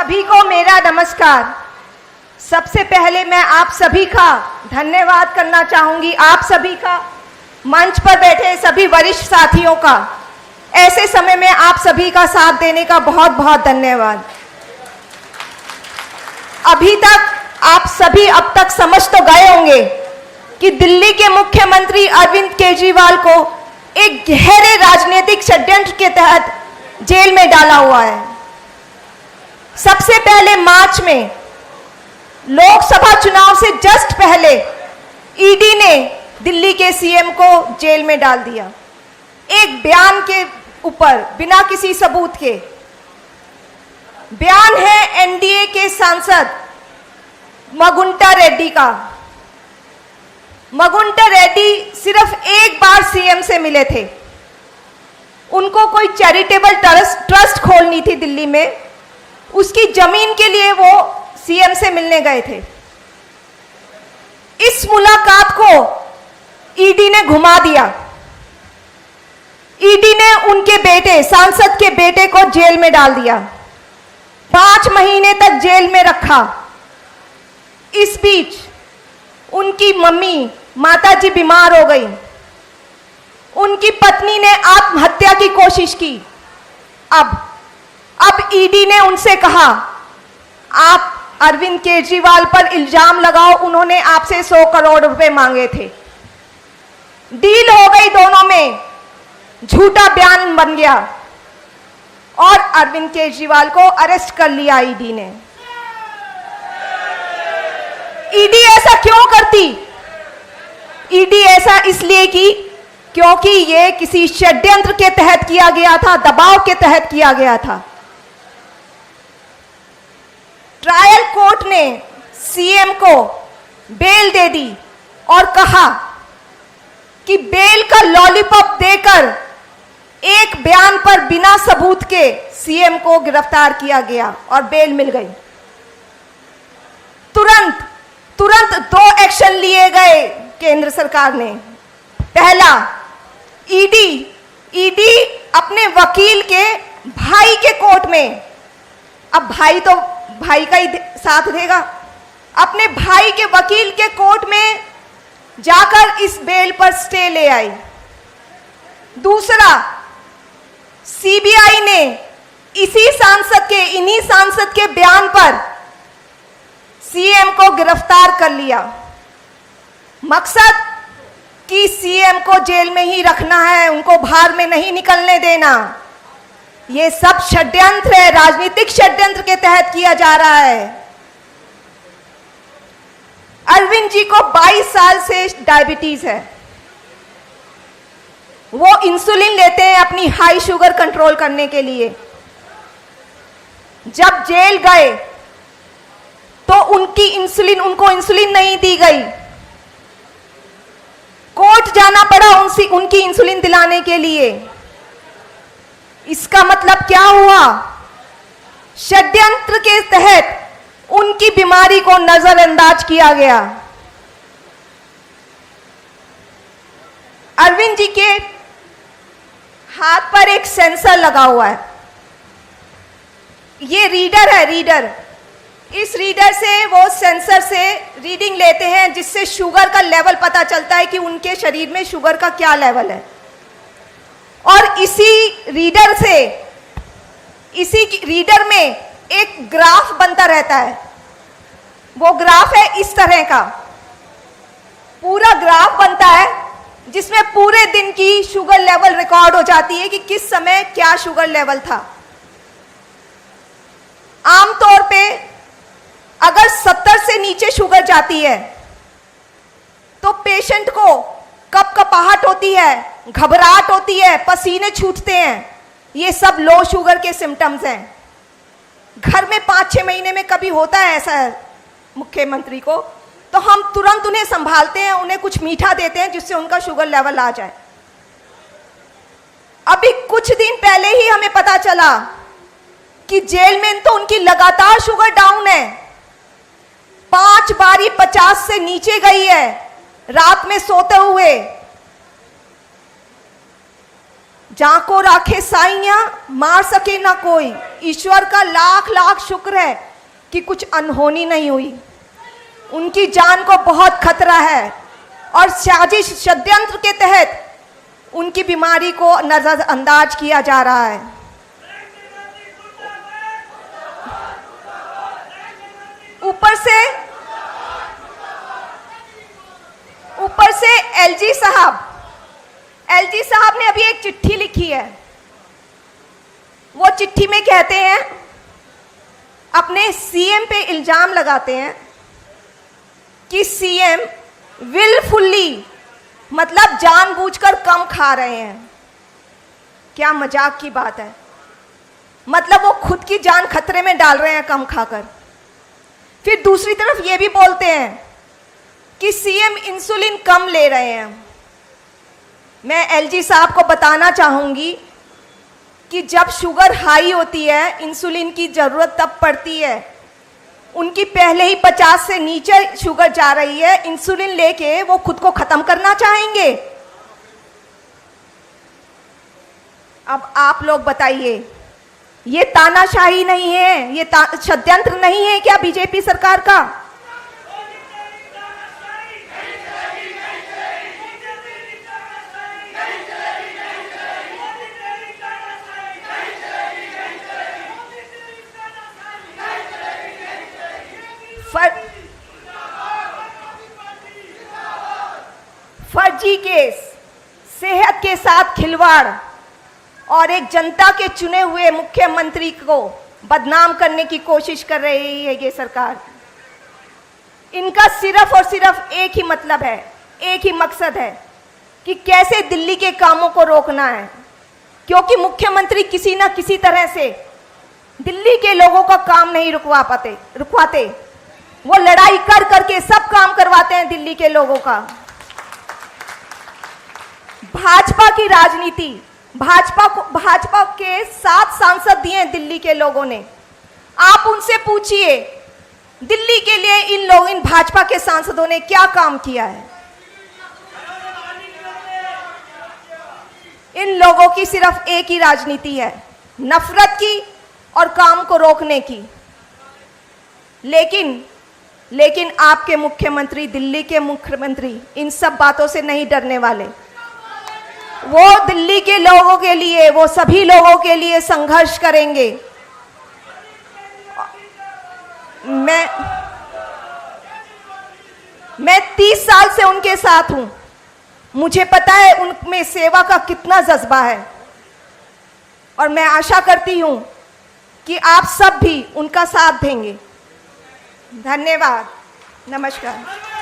सभी को मेरा नमस्कार। सबसे पहले मैं आप सभी का धन्यवाद करना चाहूंगी, आप सभी का, मंच पर बैठे सभी वरिष्ठ साथियों का, ऐसे समय में आप सभी का साथ देने का बहुत बहुत धन्यवाद। अभी तक आप सभी अब तक समझ तो गए होंगे कि दिल्ली के मुख्यमंत्री अरविंद केजरीवाल को एक गहरे राजनीतिक षड्यंत्र के तहत जेल में डाला हुआ है। सबसे पहले मार्च में लोकसभा चुनाव से जस्ट पहले ईडी ने दिल्ली के सीएम को जेल में डाल दिया, एक बयान के ऊपर, बिना किसी सबूत के। बयान है एनडीए के सांसद मगुंटा रेड्डी का। मगुंटा रेड्डी सिर्फ एक बार सीएम से मिले थे। उनको कोई चैरिटेबल ट्रस्ट खोलनी थी दिल्ली में, उसकी जमीन के लिए वो सीएम से मिलने गए थे। इस मुलाकात को ईडी ने घुमा दिया। ईडी ने उनके बेटे, सांसद के बेटे को जेल में डाल दिया, 5 महीने तक जेल में रखा। इस बीच उनकी मम्मी, माताजी बीमार हो गई। उनकी पत्नी ने आत्महत्या की कोशिश की। अब ईडी ने उनसे कहा, आप अरविंद केजरीवाल पर इल्जाम लगाओ, उन्होंने आपसे 100 करोड़ रुपए मांगे थे। डील हो गई दोनों में, झूठा बयान बन गया और अरविंद केजरीवाल को अरेस्ट कर लिया ईडी ने। ईडी ऐसा क्यों करती? ईडी ऐसा इसलिए की क्योंकि ये किसी षड्यंत्र के तहत किया गया था, दबाव के तहत किया गया था। ट्रायल कोर्ट ने सीएम को बेल दे दी और कहा कि बेल का लॉलीपॉप देकर एक बयान पर बिना सबूत के सीएम को गिरफ्तार किया गया और बेल मिल गई। तुरंत 2 एक्शन लिए गए केंद्र सरकार ने। पहला, ईडी अपने वकील के भाई के कोर्ट में, अब भाई तो भाई का ही साथ देगा, अपने भाई के वकील के कोर्ट में जाकर इस बेल पर स्टे ले आई। दूसरा, सीबीआई ने इन्हीं सांसद के बयान पर सीएम को गिरफ्तार कर लिया। मकसद कि सीएम को जेल में ही रखना है, उनको बाहर में नहीं निकलने देना। ये सब षड्यंत्र है, राजनीतिक षड्यंत्र के तहत किया जा रहा है। अरविंद जी को 22 साल से डायबिटीज है। वो इंसुलिन लेते हैं अपनी हाई शुगर कंट्रोल करने के लिए। जब जेल गए तो उनको इंसुलिन नहीं दी गई। कोर्ट जाना पड़ा उनकी इंसुलिन दिलाने के लिए। इसका मतलब क्या हुआ? षड्यंत्र के तहत उनकी बीमारी को नजरअंदाज किया गया। अरविंद जी के हाथ पर एक सेंसर लगा हुआ है। ये रीडर है, रीडर। इस रीडर से, वो सेंसर से रीडिंग लेते हैं, जिससे शुगर का लेवल पता चलता है कि उनके शरीर में शुगर का क्या लेवल है। और इसी रीडर में एक ग्राफ बनता रहता है। वो ग्राफ है इस तरह का, पूरा ग्राफ बनता है जिसमें पूरे दिन की शुगर लेवल रिकॉर्ड हो जाती है कि किस समय क्या शुगर लेवल था। आमतौर पे अगर 70 से नीचे शुगर जाती है तो पेशेंट को कपकपाहट होती है, घबराहट होती है, पसीने छूटते हैं। ये सब लो शुगर के सिम्टम्स हैं। घर में 5-6 महीने में कभी होता है ऐसा मुख्यमंत्री को, तो हम तुरंत उन्हें संभालते हैं, उन्हें कुछ मीठा देते हैं जिससे उनका शुगर लेवल आ जाए। अभी कुछ दिन पहले ही हमें पता चला कि जेल में तो उनकी लगातार शुगर डाउन है। 5 बारी 50 से नीचे गई है रात में सोते हुए। जाको राखे साइयां मार सके ना कोई। ईश्वर का लाख लाख शुक्र है कि कुछ अनहोनी नहीं हुई। उनकी जान को बहुत खतरा है और साजिश षड्यंत्र के तहत उनकी बीमारी को नजरअंदाज किया जा रहा है। ऊपर से एलजी साहब ने अभी एक चिट्ठी लिखी है। वो चिट्ठी में कहते हैं, अपने सीएम पे इल्जाम लगाते हैं कि सीएम विलफुल्ली, मतलब जानबूझकर कम खा रहे हैं। क्या मजाक की बात है। मतलब वो खुद की जान खतरे में डाल रहे हैं कम खाकर। फिर दूसरी तरफ ये भी बोलते हैं कि सीएम इंसुलिन कम ले रहे हैं। मैं एलजी साहब को बताना चाहूंगी कि जब शुगर हाई होती है, इंसुलिन की जरूरत तब पड़ती है। उनकी पहले ही 50 से नीचे शुगर जा रही है, इंसुलिन लेके वो खुद को खत्म करना चाहेंगे। अब आप लोग बताइए, ये तानाशाही नहीं है, ये षड्यंत्र नहीं है क्या बीजेपी सरकार का? फर्जी केस, सेहत के साथ खिलवाड़ और एक जनता के चुने हुए मुख्यमंत्री को बदनाम करने की कोशिश कर रही है ये सरकार। इनका सिर्फ और सिर्फ एक ही मतलब है, एक ही मकसद है कि कैसे दिल्ली के कामों को रोकना है। क्योंकि मुख्यमंत्री किसी ना किसी तरह से दिल्ली के लोगों का काम नहीं रुकवाते। वो लड़ाई कर करके सब काम करवाते हैं दिल्ली के लोगों का। भाजपा की राजनीति, भाजपा के 7 सांसद दिए दिल्ली के लोगों ने। आप उनसे पूछिए दिल्ली के लिए इन भाजपा के सांसदों ने क्या काम किया है। इन लोगों की सिर्फ एक ही राजनीति है, नफरत की और काम को रोकने की। लेकिन आपके मुख्यमंत्री, दिल्ली के मुख्यमंत्री इन सब बातों से नहीं डरने वाले। वो दिल्ली के लोगों के लिए, वो सभी लोगों के लिए संघर्ष करेंगे। मैं 30 साल से उनके साथ हूं। मुझे पता है उनमें सेवा का कितना जज्बा है और मैं आशा करती हूं कि आप सब भी उनका साथ देंगे। धन्यवाद, नमस्कार।